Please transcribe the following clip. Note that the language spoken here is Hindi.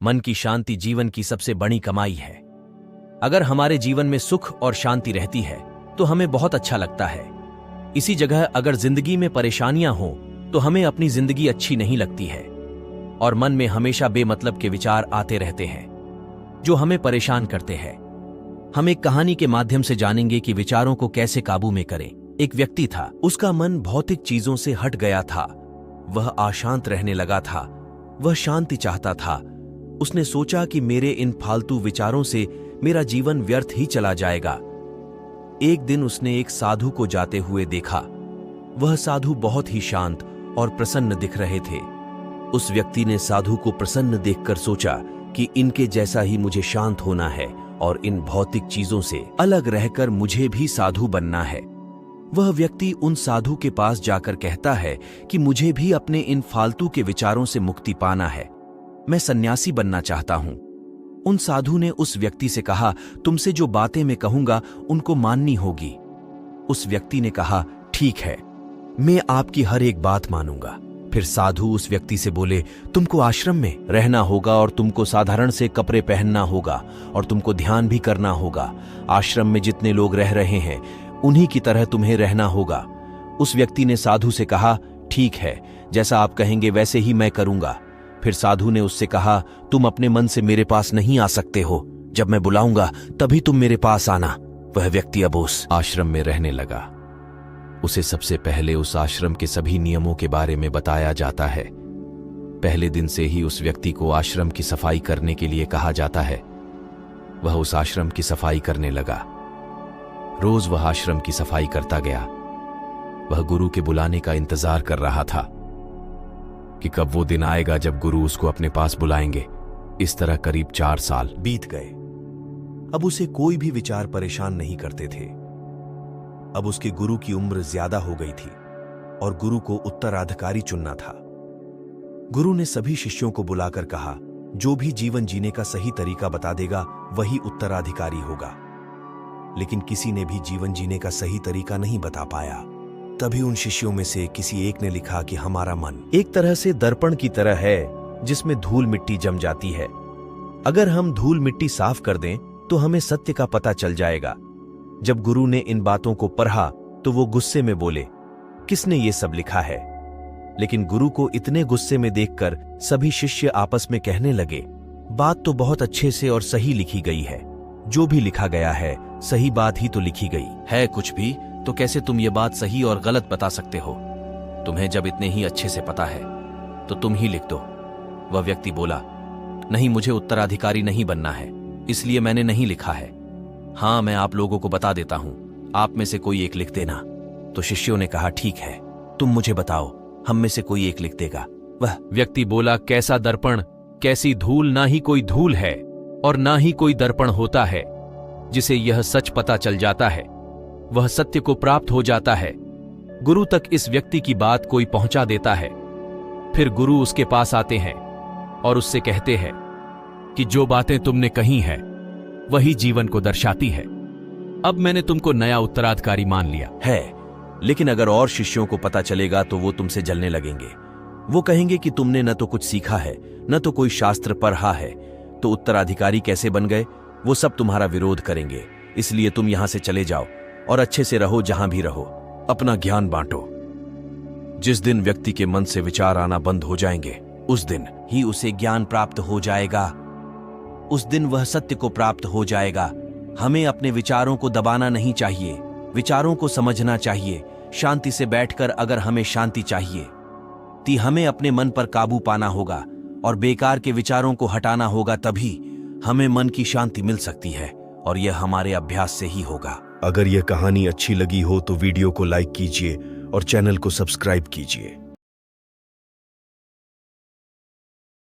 मन की शांति जीवन की सबसे बड़ी कमाई है। अगर हमारे जीवन में सुख और शांति रहती है तो हमें बहुत अच्छा लगता है। इसी जगह अगर जिंदगी में परेशानियां हो तो हमें अपनी जिंदगी अच्छी नहीं लगती है और मन में हमेशा बेमतलब के विचार आते रहते हैं जो हमें परेशान करते हैं। हम एक कहानी के माध्यम से जानेंगे कि विचारों को कैसे काबू में करें। एक व्यक्ति था, उसका मन भौतिक चीजों से हट गया था। वह अशांत रहने लगा था, वह शांति चाहता था। उसने सोचा कि मेरे इन फालतू विचारों से मेरा जीवन व्यर्थ ही चला जाएगा। एक दिन उसने एक साधु को जाते हुए देखा। वह साधु बहुत ही शांत और प्रसन्न दिख रहे थे। उस व्यक्ति ने साधु को प्रसन्न देखकर सोचा कि इनके जैसा ही मुझे शांत होना है और इन भौतिक चीजों से अलग रहकर मुझे भी साधु बनना है। वह व्यक्ति उन साधु के पास जाकर कहता है कि मुझे भी अपने इन फालतू के विचारों से मुक्ति पाना है, मैं सन्यासी बनना चाहता हूं। उन साधु ने उस व्यक्ति से कहा, तुमसे जो बातें मैं कहूंगा उनको माननी होगी। उस व्यक्ति ने कहा, ठीक है, मैं आपकी हर एक बात मानूंगा। फिर साधु उस व्यक्ति से बोले, तुमको आश्रम में रहना होगा और तुमको साधारण से कपड़े पहनना होगा और तुमको ध्यान भी करना होगा। आश्रम में जितने लोग रह रहे हैं उन्हीं की तरह तुम्हें रहना होगा। उस व्यक्ति ने साधु से कहा, ठीक है, जैसा आप कहेंगे वैसे ही मैं करूंगा। फिर साधु ने उससे कहा, तुम अपने मन से मेरे पास नहीं आ सकते हो, जब मैं बुलाऊंगा तभी तुम मेरे पास आना। वह व्यक्ति अब उस आश्रम में रहने लगा। उसे सबसे पहले उस आश्रम के सभी नियमों के बारे में बताया जाता है। पहले दिन से ही उस व्यक्ति को आश्रम की सफाई करने के लिए कहा जाता है। वह उस आश्रम की सफाई करने लगा। रोज वह आश्रम की सफाई करता गया। वह गुरु के बुलाने का इंतजार कर रहा था कि कब वो दिन आएगा जब गुरु उसको अपने पास बुलाएंगे। इस तरह करीब 4 साल बीत गए। अब उसे कोई भी विचार परेशान नहीं करते थे। अब उसके गुरु की उम्र ज्यादा हो गई थी और गुरु को उत्तराधिकारी चुनना था। गुरु ने सभी शिष्यों को बुलाकर कहा, जो भी जीवन जीने का सही तरीका बता देगा वही उत्तराधिकारी होगा। लेकिन किसी ने भी जीवन जीने का सही तरीका नहीं बता पाया। तभी उन शिष्यों में से किसी एक ने लिखा कि हमारा मन एक तरह से दर्पण की तरह है जिसमें धूल मिट्टी जम जाती है। अगर हम धूल मिट्टी साफ कर दें तो हमें सत्य का पता चल जाएगा। जब गुरु ने इन बातों को पढ़ा तो वो गुस्से में बोले, किसने ये सब लिखा है? लेकिन गुरु को इतने गुस्से में देखकर सभी शिष्य आपस में कहने लगे, बात तो बहुत अच्छे से और सही लिखी गई है। जो भी लिखा गया है सही बात ही तो लिखी गई है। कुछ भी तो कैसे तुम ये बात सही और गलत बता सकते हो? तुम्हें जब इतने ही अच्छे से पता है तो तुम ही लिख दो। वह व्यक्ति बोला, नहीं, मुझे उत्तराधिकारी नहीं बनना है, इसलिए मैंने नहीं लिखा है। हाँ, मैं आप लोगों को बता देता हूं, आप में से कोई एक लिख देना। तो शिष्यों ने कहा, ठीक है, तुम मुझे बताओ, हम में से कोई एक लिख देगा। वह व्यक्ति बोला, कैसा दर्पण, कैसी धूल, ना ही कोई धूल है और ना ही कोई दर्पण होता है। जिसे यह सच पता चल जाता है वह सत्य को प्राप्त हो जाता है। गुरु तक इस व्यक्ति की बात कोई पहुंचा देता है। फिर गुरु उसके पास आते हैं और उससे कहते हैं कि जो बातें तुमने कही हैं वही जीवन को दर्शाती है। अब मैंने तुमको नया उत्तराधिकारी मान लिया है। लेकिन अगर और शिष्यों को पता चलेगा तो वो तुमसे जलने लगेंगे। वो कहेंगे कि तुमने न तो कुछ सीखा है न तो कोई शास्त्र पढ़ा है, तो उत्तराधिकारी कैसे बन गए? वो सब तुम्हारा विरोध करेंगे। इसलिए तुम यहां से चले जाओ और अच्छे से रहो, जहां भी रहो, अपना ज्ञान बांटो। जिस दिन व्यक्ति के मन से विचार आना बंद हो जाएंगे उस दिन ही उसे ज्ञान प्राप्त हो जाएगा। उस दिन वह सत्य को प्राप्त हो जाएगा। हमें अपने विचारों को दबाना नहीं चाहिए, विचारों को समझना चाहिए। शांति से बैठकर अगर हमें शांति चाहिए तो हमें अपने मन पर काबू पाना होगा और बेकार के विचारों को हटाना होगा, तभी हमें मन की शांति मिल सकती है और यह हमारे अभ्यास से ही होगा। अगर यह कहानी अच्छी लगी हो तो वीडियो को लाइक कीजिए और चैनल को सब्सक्राइब कीजिए।